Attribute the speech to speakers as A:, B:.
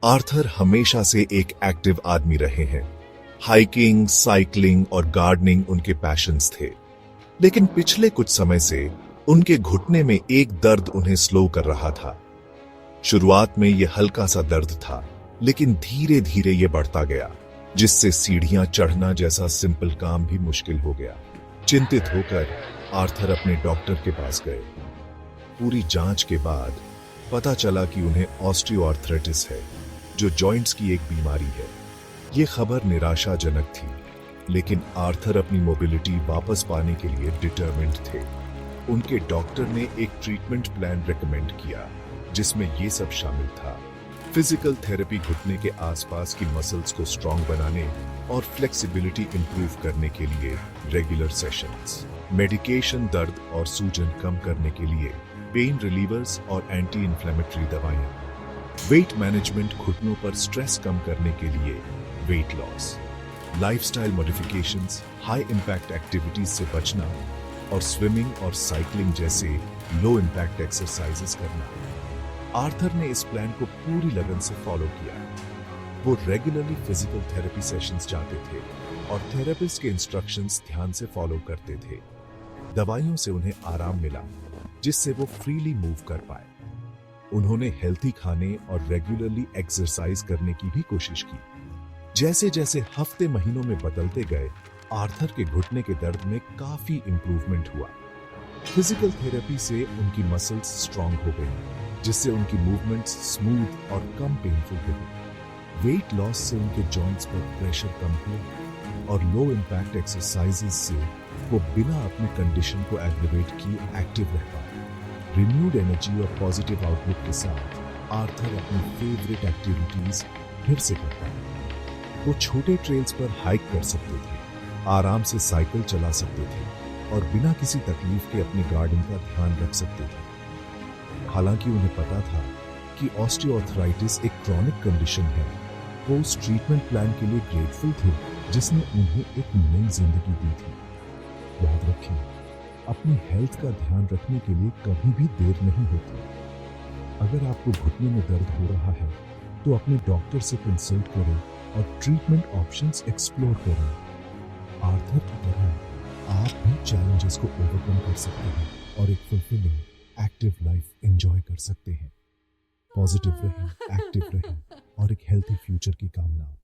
A: Arthur हमेशा से एक एक्टिव आदमी रहे हैं। हाइकिंग, साइकिलिंग और गार्डनिंग उनके पैशंस थे। लेकिन पिछले कुछ समय से उनके घुटने में एक दर्द उन्हें स्लो कर रहा था। शुरुआत में यह हल्का सा दर्द था, लेकिन धीरे धीरे यह बढ़ता गया, जिससे सीढ़ियां चढ़ना जैसा सिंपल काम भी मुश्किल हो गया। चिंतित होकर आर्थर अपने डॉक्टर के पास गए। पूरी जांच के बाद पता चला कि उन्हें ऑस्टियोआर्थराइटिस है, जो जॉइंट्स की एक बीमारी है। यह खबर निराशाजनक थी, लेकिन आर्थर अपनी मोबिलिटी वापस पाने के लिए डिटरमिन्ड थे। उनके डॉक्टर ने एक ट्रीटमेंट प्लान रेकमेंड किया, जिसमें यह सब शामिल था: फिजिकल थेरेपी घुटने के आसपास की मसल्स को स्ट्रॉन्ग बनाने और फ्लेक्सिबिलिटी इंप्रूव करने के लिए रेगुलर सेशंस, मेडिकेशन दर्द और सूजन कम करने के लिए पेन रिलीवर्स और एंटी इन्फ्लेमेटरी दवाइयां, वेट मैनेजमेंट घुटनों पर स्ट्रेस कम करने के लिए weight loss, lifestyle modifications, high impact activities से बचना और स्विमिंग और साइकिलिंग जैसे लो इंपैक्ट एक्सरसाइजेस करना। आर्थर ने इस प्लान को पूरी लगन से फॉलो किया। वो रेगुलरली फिजिकल थेरेपी सेशंस जाते थे और थेरेपिस्ट के इंस्ट्रक्शंस ध्यान से फॉलो करते थे। दवाइयों से उन्हें आराम मिला, जिससे वो फ्रीली मूव कर पाए। उन्होंने हेल्थी खाने और रेगुलरली एक्सरसाइज करने की भी कोशिश की। जैसे जैसे हफ्ते महीनों में बदलते गए, आर्थर के घुटने के दर्द में काफी इंप्रूवमेंट हुआ। फिजिकल थेरेपी से उनकी मसल्स स्ट्रांग हो गई, जिससे उनकी मूवमेंट्स स्मूथ और कम पेनफुल हो गई। वेट लॉस से उनके जॉइंट्स पर प्रेशर कम हुआ और लो इंपैक्ट एक्सरसाइजेस से वो बिना अपने कंडीशन को एग्रीवेट किए एक्टिव रह पाए। रिन्यूड एनर्जी और पॉजिटिव आउटलुक के साथ आर्थर अपनी फेवरेट एक्टिविटीज फिर से कर पाए। वो छोटे ट्रेल्स पर हाइक कर सकते थे, आराम से साइकिल चला सकते थे और बिना किसी तकलीफ के अपने गार्डन का ध्यान रख सकते थे। हालांकि उन्हें पता था कि ऑस्टियोआर्थराइटिस एक क्रॉनिक कंडीशन है, वो उस ट्रीटमेंट प्लान के लिए ग्रेटफुल थे जिसने उन्हें एक नई जिंदगी दी थी। याद रखें, अपनी हेल्थ का ध्यान रखने के लिए कभी भी देर नहीं होती। अगर आपको घुटने में दर्द हो रहा है, तो अपने डॉक्टर से कंसल्ट करें और ट्रीटमेंट ऑप्शंस एक्सप्लोर करें। आर्थर की तरह आप भी चैलेंजेस को ओवरकम कर सकते हैं और एक फुलफिलिंग एक्टिव लाइफ एंजॉय कर सकते हैं। पॉजिटिव रहें, एक्टिव रहें और एक हेल्थी फ्यूचर की कामना।